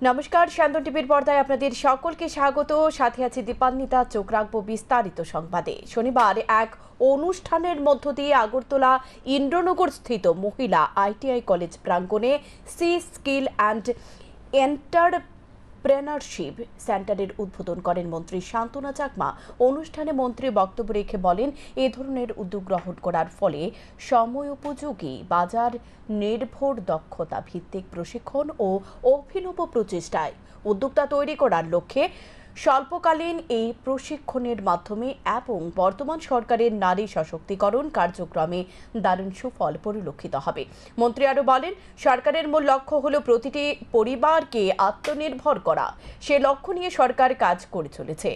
নমস্কার, শান্তন টিভির পর্দায় আপনাদের সকলকে স্বাগত। সাথে আছি দীপান্বিতা। চোখ রাখবো বিস্তারিত সংবাদে। শনিবার এক অনুষ্ঠানের মধ্য দিয়ে আগরতলা ইন্দ্রনগর স্থিত মহিলা আইটিআই কলেজ প্রাঙ্গণে সি স্কিল অ্যান্ড এন্টারপ্রেনারশিপ সেন্টারের উদ্বোধন করেন মন্ত্রী শান্তনা চাকমা। অনুষ্ঠানে মন্ত্রী বক্তব্য রেখে বলেন, এ ধরনের উদ্যোগ গ্রহণ করার ফলে সময় উপযোগী, বাজার নির্ভর, দক্ষতা ভিত্তিক প্রশিক্ষণ ও অভিনব প্রচেষ্টায় উদ্যোক্তা তৈরি করার লক্ষ্যে স্বল্পকালীন এই প্রশিক্ষণের মাধ্যমে এবং বর্তমান সরকারের নারী সশক্তিকরণ কার্যক্রমে দারুণ সুফল পরিলক্ষিত হবে। মন্ত্রী আরও বলেন, সরকারের মূল লক্ষ্য হলো প্রতিটি পরিবারকে আত্মনির্ভর করা। সে লক্ষ্য নিয়ে সরকার কাজ করে চলেছে।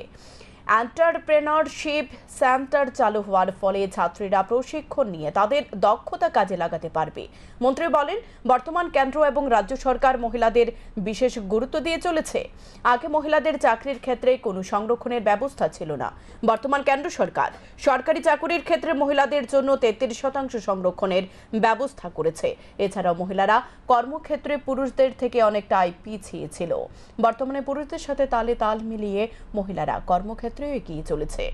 এন্টারপ্রেনারশিপ সেন্টার চালু হওয়ার ফলে ছাত্রীরা প্রশিক্ষণ নিয়ে তাদের দক্ষতা কাজে লাগাতে পারবে। মন্ত্রী বলেন, বর্তমান কেন্দ্র এবং রাজ্য সরকার মহিলাদের বিশেষ গুরুত্ব দিয়ে চলেছে। আগে মহিলাদের চাকরির ক্ষেত্রে কোনো সংরক্ষণের ব্যবস্থা ছিল না। বর্তমান কেন্দ্র সরকার সরকারি চাকরির ক্ষেত্রে মহিলাদের জন্য 33% সংরক্ষণের ব্যবস্থা করেছে। এছাড়াও মহিলারা কর্মক্ষেত্রে পুরুষদের থেকে অনেকটাই পিছিয়ে ছিল। বর্তমানে পুরুষদের সাথে তালে তাল মিলিয়ে মহিলারা কর্মক্ষেত্রে এগিয়ে চলেছে।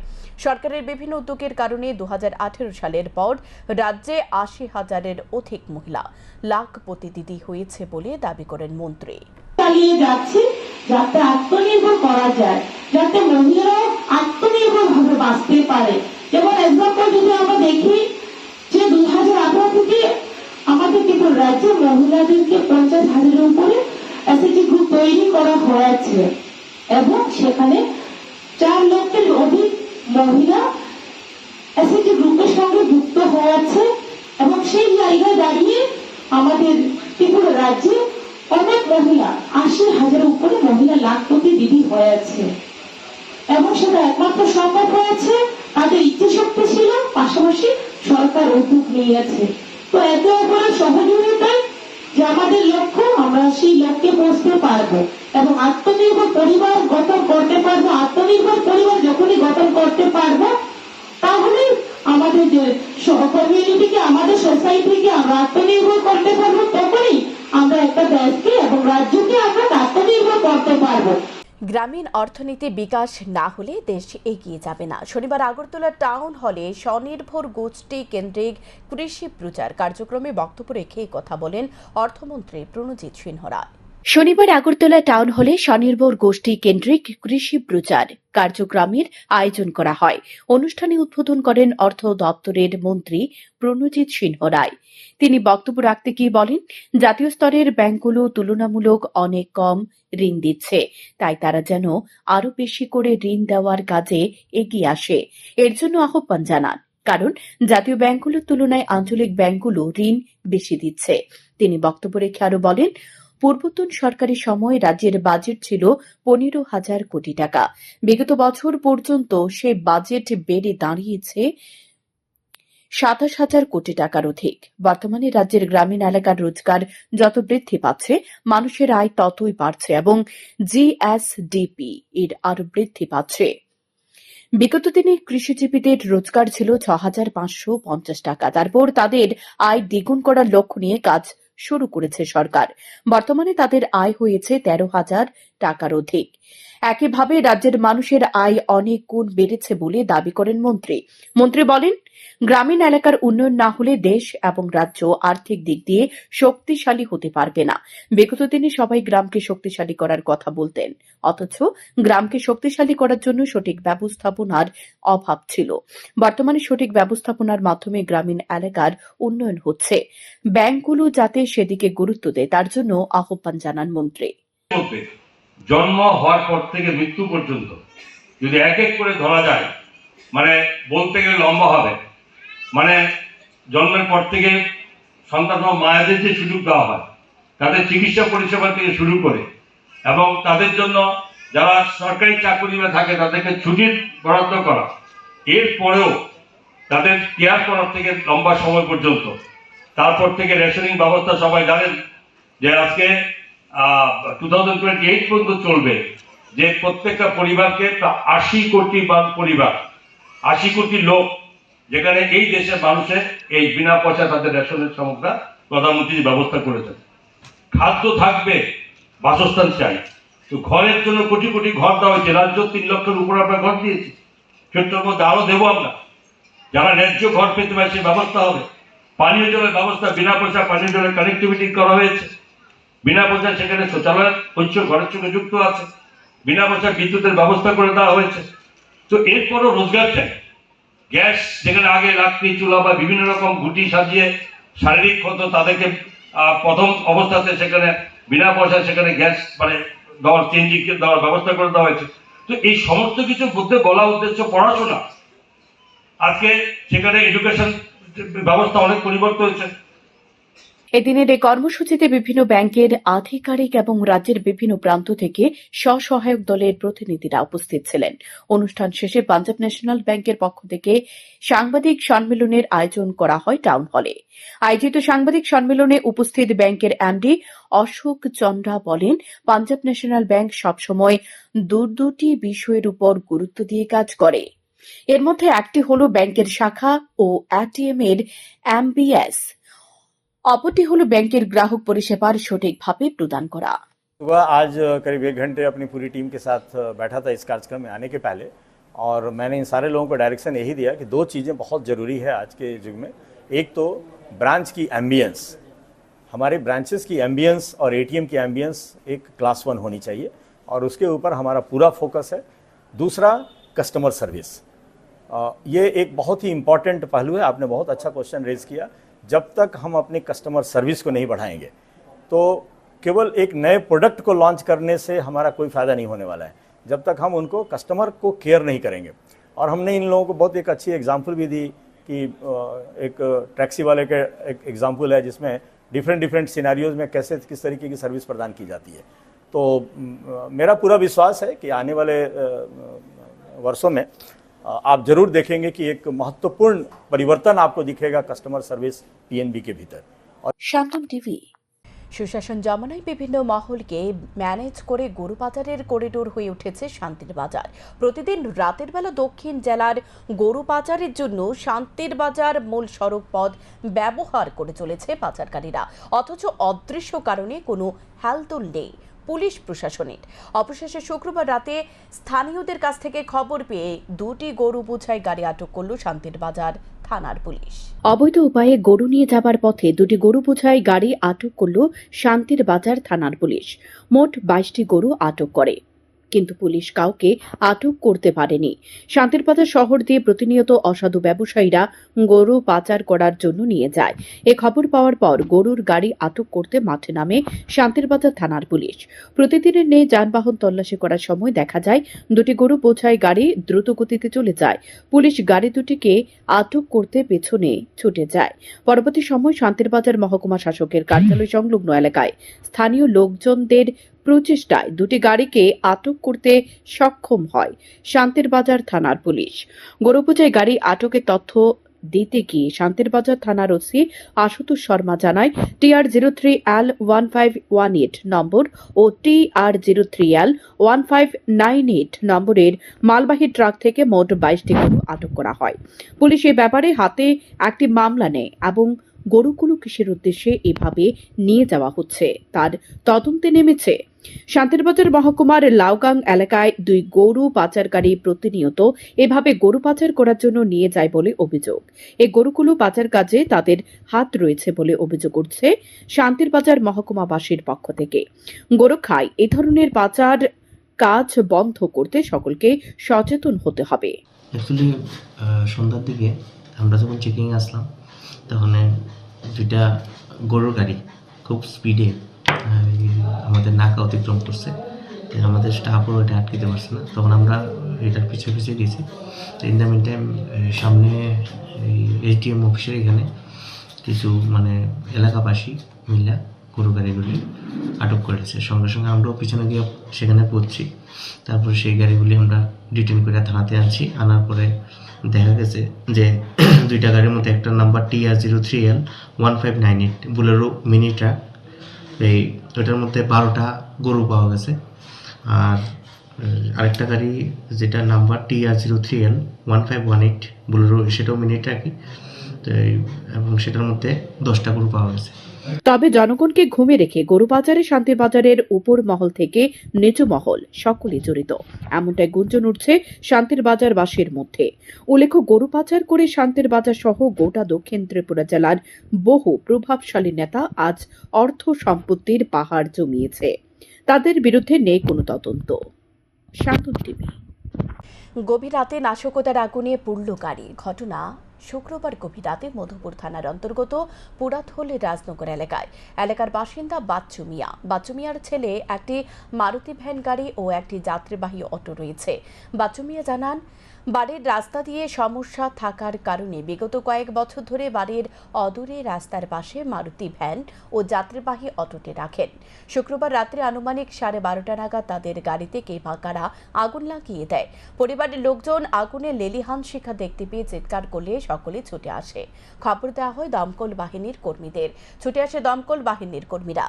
সরকারের বিভিন্ন উদ্যোগের কারণে 2018 সালের পর রাজ্যে 80,000-এর অধিক মহিলা লাখপতি দিদি হয়েছে বলে দাবি করেন মন্ত্রী। চালিয়ে যাচ্ছে যাতে আত্মনির্ভর করা যায়, যাতে মহিলারা আত্মনির্ভর ভাবে বাঁচতে পারে। যেমন এক্সাম্পল যদি আমরা দেখি যে 2018 থেকে আমাদের ত্রিপুরা রাজ্যে মহিলাদেরকে 50,000-এর উপরে এসএইচজি গ্রুপ তৈরি করা হয়েছে এবং সেখানে 4 লক্ষের অধিক মহিলা এসএইচজি গ্রুপের সঙ্গে যুক্ত হয়েছে এবং সেই জায়গায় দাঁড়িয়ে আমাদের ত্রিপুরা রাজ্যে অনেক মহিলা 80,000-এর উপরে মহিলা লাখপতি দিদি হয়েছে এবং সেটা একমাত্র সম্ভব হয়েছে তাদের ইচ্ছে শক্তি ছিল, পাশাপাশি সরকার উদ্যোগ নিয়েছে। তো একে অপরের সহযোগিতায় যে আমাদের লক্ষ্য, আমরা সেই লক্ষ্যে পৌঁছতে পারবো এবং আত্মনির্ভর পরিবার গঠন করতে পারবো। আত্মনির্ভর পরিবার যখনই গঠন করতে পারবো তাহলে আমাদের যে কমিউনিটিকে, আমাদের সোসাইটিকে আমরা আত্মনির্ভর করতে পারবো। তখনই আমরা একটা দেশকে এবং রাজ্যকে আমরা আত্মনির্ভর করতে পারবো। গ্রামীণ অর্থনীতি বিকাশ না হলে দেশ এগিয়ে যাবে না। শনিবার আগরতলা টাউন হলে স্বনির্ভর গোষ্ঠী কেন্দ্রিক কৃষি প্রচার কার্যক্রমে বক্তব্য রেখে কথা বলেন অর্থমন্ত্রী প্রণজিৎ সিংহ রায়। শনিবার আগরতলা টাউন হলে স্বনির্ভর গোষ্ঠী কেন্দ্রিক কৃষি প্রচার কার্যক্রমের আয়োজন করা হয়। অনুষ্ঠানে উদ্বোধন করেন অর্থ দপ্তরের মন্ত্রী প্রণজিৎ সিংহ রায়। তিনি বক্তব্য রাখতে গিয়ে বলেন, জাতীয় স্তরের ব্যাংকগুলো তুলনামূলক অনেক কম ঋণ দিচ্ছে, তাই তারা যেন আরো বেশি করে ঋণ দেওয়ার কাজে এগিয়ে আসে। এর জন্য আহ্বান জানান, কারণ জাতীয় ব্যাংকগুলোর তুলনায় আঞ্চলিক ব্যাংকগুলো ঋণ বেশি দিচ্ছে। তিনি বক্তব্য রেখে আরো বলেন, পূর্বতন সরকারি সময় রাজ্যের বাজেট ছিল 15,000 কোটি টাকা। বিগত বছর পর্যন্ত সে বাজেট বেড়ে দাঁড়িয়েছে 27,000 কোটি টাকার অধিক। বর্তমানে রাজ্যের গ্রামীণ এলাকার রোজগার যত বৃদ্ধি পাচ্ছে, মানুষের আয় ততই বাড়ছে এবং জিএসডিপি এর আরো বৃদ্ধি পাচ্ছে। বিগত দিনে কৃষিজীবীদের রোজগার ছিল 6,550 টাকা। তারপর তাদের আয় দ্বিগুণ করার লক্ষ্য নিয়ে কাজ শুরু করেছে সরকার। বর্তমানে তাদের আয় হয়েছে 13,000 টাকার অধিক। একইভাবে রাজ্যের মানুষের আয় অনেক গুণ বেড়েছে বলে দাবি করেন মন্ত্রী। মন্ত্রী বলেন, গ্রামীণ এলাকার উন্নয়ন না হলে দেশ এবং রাজ্য আর্থিক দিক দিয়ে শক্তিশালী হতে পারবে না। বিগত দিনে সবাই গ্রামকে শক্তিশালী করার কথা বলতেন, অথচ গ্রামকে শক্তিশালী করার জন্য সঠিক ব্যবস্থাপনার অভাব ছিল। বর্তমানে সঠিক ব্যবস্থাপনার মাধ্যমে গ্রামীণ এলাকার উন্নয়ন হচ্ছে। ব্যাংকগুলো যাতে সেদিকে গুরুত্ব দেয় তার জন্য আহ্বান জানান মন্ত্রী। জন্ম হওয়ার পর থেকে মৃত্যু পর্যন্ত যদি এক এক করে ধরা যায়, মানে বলতে গেলে লম্বা হবে। মানে জন্মের পর থেকে সন্তান ও মায়েদের যে সুযোগ দেওয়া হয়, তাদের চিকিৎসা পরিষেবা থেকে শুরু করে এবং তাদের জন্য যারা সরকারি চাকরিতে থাকে তাদেরকে ছুটির বরাদ্দ করা, এরপরেও তাদের কেয়ার করার থেকে লম্বা সময় পর্যন্ত, তারপর থেকে রেশনিং ব্যবস্থা সবাই জানেন যে আজকে 2028 পর্যন্ত চলবে, যে প্রত্যেকটা পরিবারকে 80 কোটি পরিবার, 80 কোটি লোক, যেখানে এই দেশের মানুষের এই বিনা পয়সা তাদের রেশনের সামগ্রী প্রধানমন্ত্রী ব্যবস্থা করেছেন। খাদ্য থাকবে, বাসস্থান চাই। তো ঘরের জন্য কোটি কোটি ঘর দেওয়া হয়েছে, রাজ্য 3 লক্ষের উপর আমরা ঘর দিয়েছি, সেটার মধ্যে আরো দেবো আমরা। যারা ন্যায্য ঘর পেতে পারে সে ব্যবস্থা হবে। পানীয় জলের ব্যবস্থা, বিনা পয়সা পানীয় জলের কানেক্টিভিটি করা হয়েছে, বিনা পয়সা সেখানে শৌচালয় শৌচ ঘরের সঙ্গে যুক্ত আছে, বিনা পয়সা বিদ্যুতের ব্যবস্থা করে দেওয়া হয়েছে। তো এরপরও রোজগার চাই। গ্যাস যেখানে আগে লাকড়ি চুলা বা বিভিন্ন রকম ঘুটি সাজিয়ে শারীরিক ক্ষত তাদেরকে প্রথম অবস্থাতে সেখানে বিনা পয়সা সেখানে গ্যাস মানে দেওয়ার চেঞ্জিং দেওয়ার ব্যবস্থা করে দেওয়া হয়েছে। তো এই সমস্ত কিছুর মধ্যে বলা উদ্দেশ্য পড়াশোনা। আজকে সেখানে এডুকেশন ব্যবস্থা অনেক পরিবর্তন হয়েছে। এদিনের এই কর্মসূচিতে বিভিন্ন ব্যাংকের আধিকারিক এবং রাজ্যের বিভিন্ন প্রান্ত থেকে স্বসহায়ক দলের প্রতিনিধিরা উপস্থিত ছিলেন। অনুষ্ঠান শেষে পাঞ্জাব ন্যাশনাল ব্যাংকের পক্ষ থেকে সাংবাদিক সম্মেলনের আয়োজন করা হয় টাউন হলে। আয়োজিত সাংবাদিক সম্মেলনে উপস্থিত ব্যাংকের এমডি অশোক চন্দ্রা বলেন, পাঞ্জাব ন্যাশনাল ব্যাংক সবসময় দুটি বিষয়ের উপর গুরুত্ব দিয়ে কাজ করে। এর মধ্যে একটি হল ব্যাংকের শাখা ও এটিএম এর এমবিএস, অপরটি হল ব্যাংকের গ্রাহক পরিষেবার সঠিকভাবে প্রদান করা। सुबह आज करीब 1 घंटे अपनी पूरी टीम के साथ बैठा था इस कार्यक्रम में आने के पहले, और मैंने इन सारे लोगों को डायरेक्शन यही दिया कि 2 चीज़ें बहुत ज़रूरी है आज के युग में। एक तो ब्रांच की एम्बियंस, हमारे ब्रांचेस की एम्बियंस और एटीएम की एम्बियंस एक क्लास 1 होनी चाहिए, और उसके ऊपर हमारा पूरा फोकस है। दूसरा, कस्टमर सर्विस, ये एक बहुत ही इम्पॉर्टेंट पहलू है। आपने बहुत अच्छा क्वेश्चन रेज किया। जब तक हम अपनी कस्टमर सर्विस को नहीं बढ़ाएंगे तो केवल एक नए प्रोडक्ट को लॉन्च करने से हमारा कोई फ़ायदा नहीं होने वाला है, जब तक हम उनको कस्टमर को केयर नहीं करेंगे। और हमने इन लोगों को बहुत एक अच्छी एग्जांपल भी दी कि एक टैक्सी वाले का एक एग्जांपल है जिसमें डिफरेंट सिनेरियोज में कैसे किस तरीके की सर्विस प्रदान की जाती है। तो मेरा पूरा विश्वास है कि आने वाले वर्षों में आप जरूर देखेंगे कि एक महत्वपूर्ण परिवर्तन आपको दिखेगा कस्टमर सर्विस पीएनबी के भीतर। और শান্তম টিভি। সুশাসন জমানায় বিভিন্ন মহলকে ম্যানেজ করে গরু পাচারের করিডোর হয়ে উঠেছে শান্তির বাজার। প্রতিদিন রাতের বেলা দক্ষিণ জেলার গরু পাচারের জন্য শান্তির বাজার মূল সড়ক পথ ব্যবহার করে চলেছে পাচারকারীরা, অথচ অদৃশ্য কারণে কোনো হেলদোল নেই পুলিশ প্রশাসনের। অবশেষে শুক্রবার রাতে স্থানীয়দের কাছ থেকে খবর পেয়ে 2টি গরু বোঝাই গাড়ি আটক করল শান্তির বাজার থানার পুলিশ। অবৈধ উপায়ে গরু নিয়ে যাবার পথে 2টি গরু বোঝাই গাড়ি আটক করল শান্তির বাজার থানার পুলিশ। মোট 22টি গরু আটক করে, কিন্তু পুলিশ কাউকে আটক করতে পারেনি। শান্তির বাজার শহর দিয়ে প্রতিনিয়ত অসাধু ব্যবসায়ীরা গরু পাচার করার জন্য নিয়ে যায়। এ খবর পাওয়ার পর গরুর গাড়ি আটক করতে মাঠে নামে শান্তির বাজার থানার পুলিশ। প্রতিদিনের ন্যায় যানবাহন তল্লাশি করার সময় দেখা যায় 2টি গরু বোঝাই গাড়ি দ্রুত গতিতে চলে যায়। পুলিশ গাড়ি দুটিকে আটক করতে পেছনে ছুটে যায়। পরবর্তী সময় শান্তির বাজার মহকুমা শাসকের কার্যালয় সংলগ্ন এলাকায় স্থানীয় লোকজনদের প্রচেষ্টায় 2টি গাড়িকে আটক করতে সক্ষম হয় শান্তির বাজার থানার পুলিশ। গরু বোঝাই গাড়ি আটকের তথ্য দিতে গিয়ে শান্তির বাজার থানার ওসি আশুতোষ শর্মা জানায়, TR03L1518 নম্বর ও TR03L1598 নম্বরের মালবাহী ট্রাক থেকে মোট 22টি গরু আটক করা হয়। পুলিশ এ ব্যাপারে হাতে একটি মামলা নেয় এবং গরুগুলো কিসের উদ্দেশ্যে এভাবে নিয়ে যাওয়া হচ্ছে তার তদন্তে নেমেছে। শান্তির বাজার মহকুমার লাউগাং এলাকায় 2 গরু পাচারকারী প্রতিনিয়ত এভাবে গরু পাচার করার জন্য নিয়ে যায় বলে অভিযোগ। এই গরুগুলো পাচার কাজে তাদের হাত রয়েছে বলে অভিযোগ উঠছে শান্তির বাজার মহকুমাবাসীর পক্ষ থেকে। গোরক্ষায় এই ধরনের পাচার কাজ বন্ধ করতে সকলকে সচেতন হতে হবে। অ্যাকচুয়ালি সন্ধ্যার দিকে আমরা যখন চেকিং আসলাম তখন 2টা গরুর গাড়ি খুব স্পিডে আমাদের নাকা অতিক্রম করছে। আমাদের স্টাফও এটা আটকাতে পারছে না, তখন আমরা এটার পিছিয়ে গেছি। তো ইন দ্য মিন টাইম সামনে এসডিএম অফিসের এখানে কিছু এলাকাবাসী মিলা গরু গাড়িগুলি আটক করেছে। সঙ্গে সঙ্গে আমরাও পিছনে গিয়ে সেখানে পৌঁছি। তারপর সেই গাড়িগুলি আমরা ডিটেন করে থানাতে আনছি। আনার পরে দেখা গেছে যে 2টা গাড়ির মধ্যে একটা number TR03L1598 Bolero mini truck, ওটার মধ্যে 12টা গরু পাওয়া গেছে। আর আরেকটা গাড়ি যেটা নাম্বার TR03L1518 বুলেরো, সেটাও মিনি ট্রাকই, তো এবং সেটার মধ্যে 10টা গরু পাওয়া গেছে। তবে জনগণকে ঘুমে রেখে গরু পাচারে শান্তির বাজারের উপর মহল থেকে নিচু মহল সকলেই জড়িত, এমনটাই গুঞ্জন উঠছে শান্তির বাজারবাসীর মধ্যে। উল্লেখ্য, গরু পাচার করে শান্তির বাজার সহ গোটা দক্ষিণ ত্রিপুরা জেলার বহু প্রভাবশালী নেতা আজ অর্থ সম্পত্তির পাহাড় জমিয়েছে। তাদের বিরুদ্ধে নেই কোনো তদন্ত। শান্তন টিভি। গভীর রাতে নাশকতার আগুনে পুড়ল গাড়ি। ঘটনা শুক্রবার গভীর রাতে মধুপুর থানার অন্তর্গত পুরাথল রাজনগর এলাকার বাসিন্দা বাচ্চু মিয়ার ছেলে একটি মারুতি ভ্যান গাড়ি ও একটি যাত্রীবাহী অটো রয়েছে। বাচ্চু মিয়া জানান, বাড়ির রাস্তা দিয়ে সমস্যা থাকার কারণে বিগত কয়েক বছর ধরে বাড়ির অদূরে রাস্তার পাশে মারুতি ভ্যান ও যাত্রীবাহী অটোটি রাখেন। শুক্রবার রাত্রে আনুমানিক 12:30 নাগাদ তাদের গাড়িতে কে বা কারা আগুন লাগিয়ে দেয়। পরিবারের লোকজন আগুনে লেলিহান শিখা দেখতে পেয়ে চিৎকার করলে সকলে ছুটে আসে। খবর দেওয়া হয় দমকল বাহিনীর কর্মীদের। ছুটে আসে দমকল বাহিনীর কর্মীরা।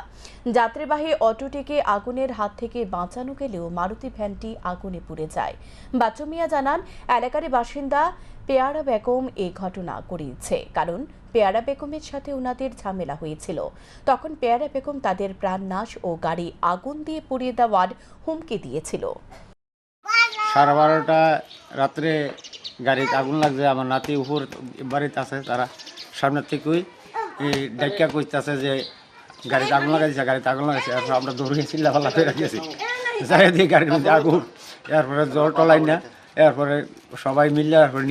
যাত্রীবাহী অটোটিকে আগুনের হাত থেকে বাঁচানো গেলেও মারুতি ভ্যানটি আগুনে পুড়ে যায়। বাচ্চু মিয়া জানান, এলাকার বাসিন্দা পেয়ারা বেগম এই ঘটনা করিয়েছে, কারণ পেয়ারা বেগমের সাথে ওনাদের ঝামেলা হয়েছিল। তখন পেয়ারা বেগম তাদের প্রাণনাশ ও গাড়ি আগুন দিয়ে পুড়িয়ে দেওয়ার হুমকি দিয়েছিল। 12:30 রাত্রে গাড়িতে আগুন লাগছে। আমার নাতি উপর বাড়িতে আছে, তারা সামনের থেকেই ডাক্কা করতেছে যে গাড়িতে আগুন লাগাইছে, এরপর আমরা দৌড়ে চিল্লাফাল্লা করে গেছি, যাই দিয়ে গাড়ির মধ্যে আগুন। এরপরে জল টলাই না, এরপরে সবাই মিললে এরপরে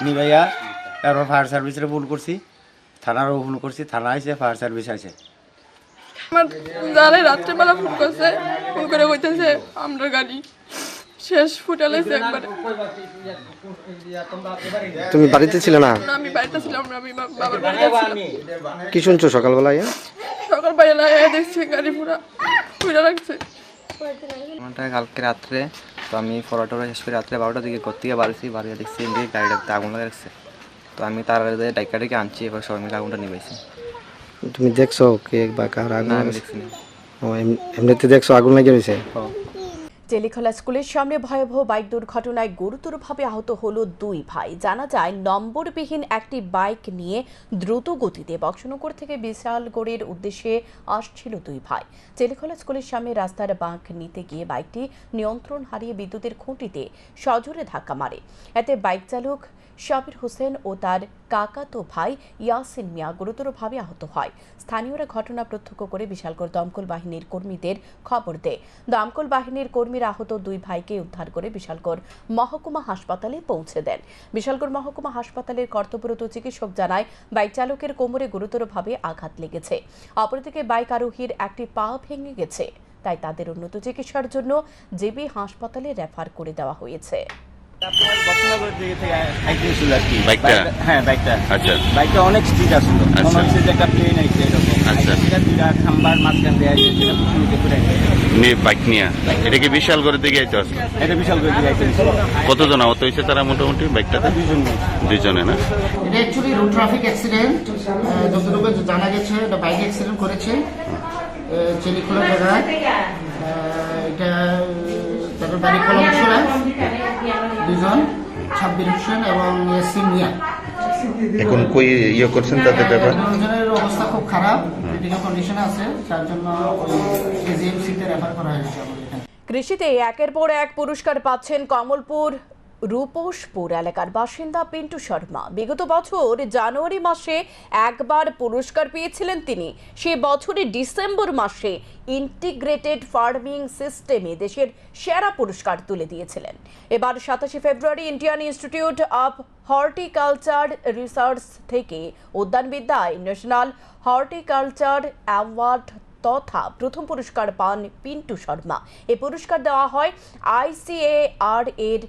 নিভাইয়া এরপর ফায়ার সার্ভিসে ফোন করছি, থানারও ফোন করছি, থানা আইসে, ফায়ার সার্ভিস আইসে। আমার যারা রাত্রেবেলা ফোন করছে, ফোন করে কইতেছে আমরা গাড়ি শেষ ফুটালেছে একবারে। তুমি বাড়িতে ছিলে না? আমি বাড়িতে ছিলাম না, আমি বাবার বাড়িতে ছিলাম। কি শুনছো সকালবেলায়? সকালবেলা দেখছি গাড়ি পুরা রাখছে। কালকে রাত্রে তো আমি ফটোটা শেষ করে রাত্রে 12টার দিকে ঘর থেকে বাড়িয়ে দেখছি গাড়িটাতে আগুন লাগা রাখছে। তো আমি তার ডাইকাটাকে আনছি, এবার সবাই মিলে আগুনটা নিবাইছি। তুমি দেখছো কে বা কার আগুন? আমি দেখছি না। এমনিতে দেখছো আগুন লেগে রয়েছে? জেলিখোলা স্কুলের সামনে ভয়াবহ বাইক দুর্ঘটনায় গুরুতরভাবে আহত হলো 2 ভাই। জানা যায়, নম্বরবিহীন একটি বাইক নিয়ে দ্রুত গতিতে বক্সনগর থেকে বিশালগড়ের উদ্দেশ্যে আসছিল 2 ভাই। জেলিখোলা স্কুলের সামনে রাস্তার বাঁক নিতে গিয়ে বাইকটি নিয়ন্ত্রণ হারিয়ে বিদ্যুতের খুঁটিতে সজোরে ধাক্কা মারে। এতে বাইক চালক শাবির হোসেন ও তার কাকাতো ভাই ইয়াসিন মিয়া গুরুতরভাবে আহত হয়। স্থানীয়রা ঘটনা প্রত্যক্ষ করে বিশালগড় দমকল বাহিনীর কর্মীদের খবর দেয়। দমকল বাহিনীর কর্মীরা আহত 2 ভাইকে উদ্ধার করে বিশালগড় মহকুমা হাসপাতালে পৌঁছে দেন। বিশালগড় মহকুমা হাসপাতালের কর্তব্যরত চিকিৎসক জানায়, বাইক চালকের কোমরে গুরুতরভাবে আঘাত লেগেছে। অপরদিকে বাইক আরোহীর একটি পা ভেঙে গেছে, তাই তাদের উন্নত চিকিৎসার জন্য জেবি হাসপাতালে রেফার করে দেওয়া হয়েছে। বাইকটা অনেক স্পিড আসলো, মনে হচ্ছে যে একটা প্লেন আইছে এরকম। দুইটা খাম্বার মাঝখান দিয়ে আইছে, সেটা পুকুরিতে করে বাইক নিয়ে এটা কি বিশালগড়ের দিকে আইতে আসলো? এটা বিশাল করে দিয়ে আইছে। কতজন আহত হয়েছে তারা? মোটামুটি বাইকটাতে 2 জনে না? এটা অ্যাকচুয়ালি রোড ট্রাফিক অ্যাক্সিডেন্ট। যতটুকু জানা গেছে এটা বাইক অ্যাক্সিডেন্ট করেছে চেলিখোলা জায়গায়। এটা তাদের বাড়ি কলমছড়া, 2 জন, শাবির হোসেন এবং ইয়াসিন মিয়া। এখন কই করছেন তাদের ব্যাপার? দুজনের অবস্থা খুব খারাপ, ক্রিটিক্যাল কন্ডিশনে আছে, যার জন্য এজিএমসিতে রেফার করা হয়েছে আমাদের এখানে। কৃষিতে একের পর এক পুরস্কার পাচ্ছেন কমলপুর রূপসপুর এলাকার বাসিন্দা পিন্টু শর্মা। বিগত বছর জানুয়ারি মাসে একবার পুরস্কার পেয়েছিলেন তিনি। সে বছরের ডিসেম্বর মাসে ইন্টিগ্রেটেড ফার্মিং সিস্টেমে দেশের সেরা পুরস্কার তুলে দিয়েছিলেন। এবার 27 ফেব্রুয়ারি Indian Institute of Horticulture Research থেকে উদ্যানবিদ্যায় ন্যাশনাল হর্টিকালচার অ্যাওয়ার্ড তথা প্রথম পুরস্কার পান পিন্টু শর্মা। এই পুরস্কার দেওয়া হয় ICAR এর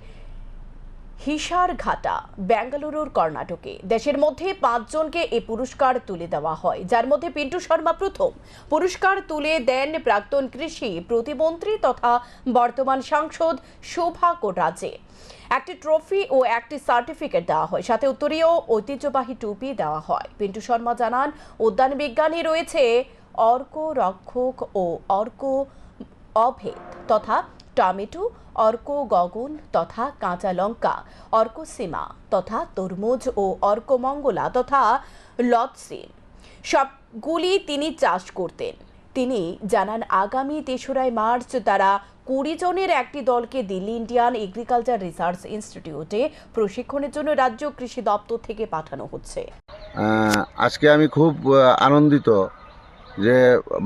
হিসারঘাটা, বেঙ্গালুরুর কর্ণাটকে। দেশের মধ্যে 5 জনকে এই পুরস্কার তুলে দেওয়া হয়, যার মধ্যে পিন্টু শর্মা প্রথম। পুরস্কার তুলে দেন প্রাক্তন কৃষি প্রতিমন্ত্রী তথা বর্তমান সাংসদ শোভা রাজে। একটি ট্রফি ও একটি সার্টিফিকেট দেওয়া হয়, সাথে উত্তরীয় ঐতিহ্যবাহী টুপি দেওয়া হয়। পিন্টু শর্মা জানান, উদ্যান বিজ্ঞানী রয়েছে অর্ক রক্ষক ও অর্ক অভেদ তথা টমেটো, অর্ক গগন তথা কাঁচা লঙ্কা, অর্ক সীমা তথা তরমুজ ও অর্ক মঙ্গলা তথা লতসিম সবগুলি তিনি চাষ করতেন। তিনি জানান, আগামী ৩রা মার্চ তারা ২০ জনের একটি দলকে দিল্লি ইন্ডিয়ান এগ্রিকালচার রিসার্চ ইনস্টিটিউটে প্রশিক্ষণের জন্য রাজ্য কৃষি দপ্তর থেকে পাঠানো হচ্ছে। আজকে আমি খুব আনন্দিত যে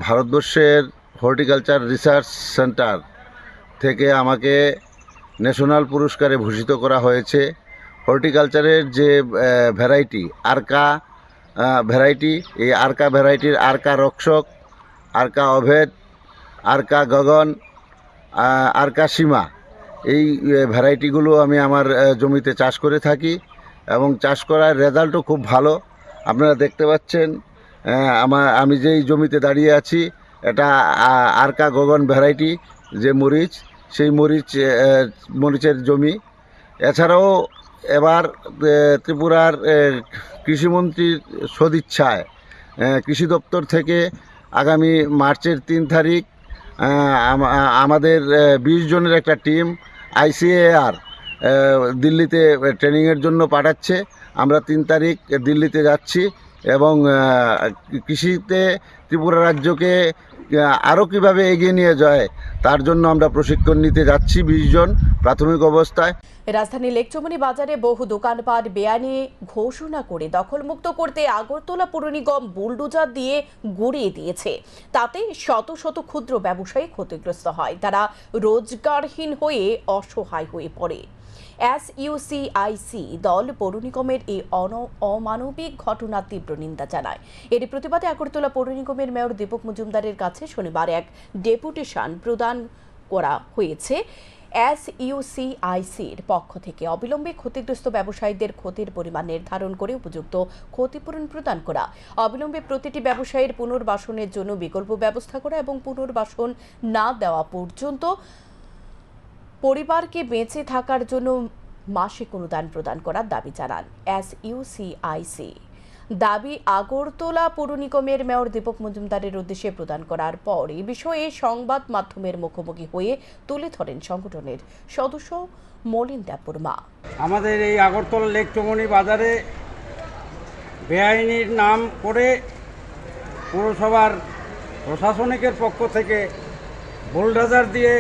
ভারতবর্ষের হর্টিকালচার রিসার্চ সেন্টার থেকে আমাকে ন্যাশনাল পুরস্কারে ভূষিত করা হয়েছে। হর্টিকালচারের যে ভ্যারাইটি আরকা ভ্যারাইটি, এই আরকা ভ্যারাইটির আরকা রক্ষক, আরকা অভেদ, আরকা গগন, আরকা সীমা, এই ভ্যারাইটিগুলো আমি আমার জমিতে চাষ করে থাকি এবং চাষ করার রেজাল্টও খুব ভালো। আপনারা দেখতে পাচ্ছেন আমি যেই জমিতে দাঁড়িয়ে আছি এটা আরকা গগন ভ্যারাইটি যে মরিচ, সেই মরিচের জমি। এছাড়াও এবার ত্রিপুরার কৃষিমন্ত্রীর সদিচ্ছায় কৃষি দপ্তর থেকে আগামী মার্চের ৩ তারিখ আমাদের ২০ জনের একটা টিম ICAR দিল্লিতে ট্রেনিংয়ের জন্য পাঠাচ্ছে। আমরা ৩ তারিখ দিল্লিতে যাচ্ছি এবং কৃষিতে ত্রিপুরা রাজ্যকে আরও কীভাবে এগিয়ে নিয়ে যায় তার জন্য আমরা প্রশিক্ষণ নিতে যাচ্ছি ২০ জন প্রাথমিক অবস্থায়। রাজধানী লেকচুমনি বাজারে বহু দোকানপাট বেআইনি ঘোষণা করে দখলমুক্ত করতে আগরতলা পৌর নিগম বুলডোজার দিয়ে গুঁড়িয়ে দিয়েছে। তাতে শত শত ক্ষুদ্র ব্যবসায়ী ক্ষতিগ্রস্ত হয়, তারা রোজগারহীন হয়ে অসহায় হয়ে পড়ে। SUCIC দল পৌর নিগমের এই অমানবিক ঘটনার তীব্র নিন্দা জানায়। এর প্রতিবাদে আগরতলা পৌর নিগমের মেয়র দীপক মজুমদারের কাছে শনিবার এক ডেপুটেশন প্রদান করা হয়েছে। SUCICর পক্ষ থেকে অবিলম্বে ক্ষতিগ্রস্ত ব্যবসায়ীদের ক্ষতির পরিমাণ নির্ধারণ করে উপযুক্ত ক্ষতিপূরণ প্রদান করা, অবিলম্বে প্রতিটি ব্যবসায়ীর পুনর্বাসনের জন্য বিকল্প ব্যবস্থা করা এবং পুনর্বাসন না দেওয়া পর্যন্ত পরিবারকে বেঁচে থাকার জন্য মাসিক অনুদান প্রদান করার দাবি জানান SUCIC। দাবি আগরতলা পৌর নিগমের মেয়র দীপক মজুমদারের উদ্দেশ্যে প্রদান করার পর এই বিষয়ে সংবাদ মাধ্যমের মুখোমুখি হয়ে তুলে ধরেন সংগঠনের সদস্য মলিন দেববর্মা। আমাদের এই আগরতলা লেকচুমনি বাজারে বেআইনির নাম করে পৌরসভার প্রশাসনিকের পক্ষ থেকে বুলডোজার দিয়ে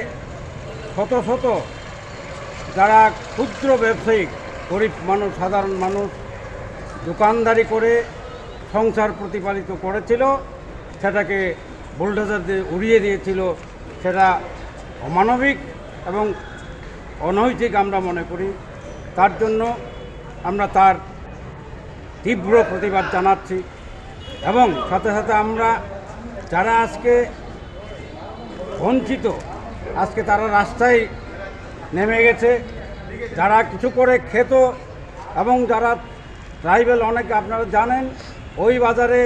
শত শত যারা ক্ষুদ্র ব্যবসায়িক গরিব মানুষ, সাধারণ মানুষ দোকানদারি করে সংসার প্রতিপালিত করেছিল, সেটাকে বুলডোজার দিয়ে উড়িয়ে দিয়েছিল। সেটা অমানবিক এবং অনৈতিক আমরা মনে করি। তার জন্য আমরা তার তীব্র প্রতিবাদ জানাচ্ছি এবং সাথে সাথে আমরা যারা আজকে বঞ্চিত, আজকে তারা রাস্তায় নেমে গেছে, যারা কিছু করে খেত এবং যারা ট্রাইবেল, অনেকে আপনারা জানেন ওই বাজারে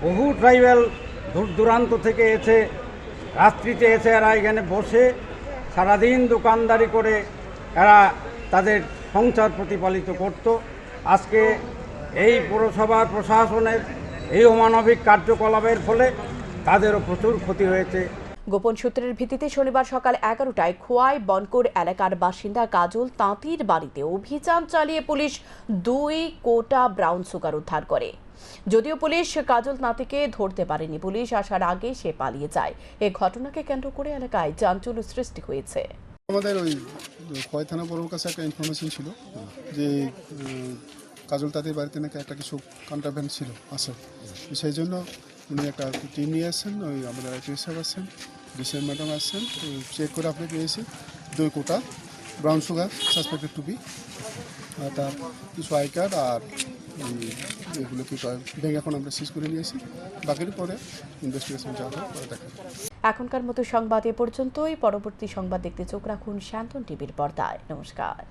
বহু ট্রাইবেল দূর দূরান্ত থেকে এসে রাত্রিতে এসে এরা এখানে বসে সারাদিন দোকানদারি করে এরা তাদের সংসার প্রতিপালিত করত। আজকে এই পৌরসভার প্রশাসনের এই অমানবিক কার্যকলাপের ফলে তাদেরও প্রচুর ক্ষতি হয়েছে। গোপন সূত্রের ভিত্তিতে শনিবার সকাল 11টায় খোয়াই বনকর এলাকার বাসিন্দা কাজল তাঁতির বাড়িতে অভিযান চালিয়ে পুলিশ 2 কোটা ব্রাউন সুগার উদ্ধার করে। যদিও পুলিশ কাজল তাঁতিকে ধরতে পারেনি, পুলিশ আসার আগে সে পালিয়ে যায়। এই ঘটনাকে কেন্দ্র করে এলাকায় চাঞ্চল্য সৃষ্টি হয়েছে। আমাদের ওই খোয়াই থানা পৌর কাছে একটা ইনফরমেশন ছিল যে কাজল তাঁতির বাড়িতে নাকি একটা কিছু কন্ট্রাব্যান্ড ছিল আছে, সেই জন্য উনি একটা টিম নিয়ে আসছেন। ওই আমাদের আইপিএস সাহেব আসছেন, ডিসিএম ম্যাডাম আসছেন, চেক করে আপনি পেয়েছি 2 কোটা brown sugar suspected to be, তার কিছু আই কার্ড আর এগুলো কিছু ব্যাংক এখন আমরা সিজ করে নিয়েছি। বাকির পরে ইনভেস্টিগেশন যা হবে দেখা। এখনকার মতো সংবাদ এ পর্যন্তই। পরবর্তী সংবাদ দেখতে চোখ রাখুন শান্তন টিভির পর্দায়। নমস্কার।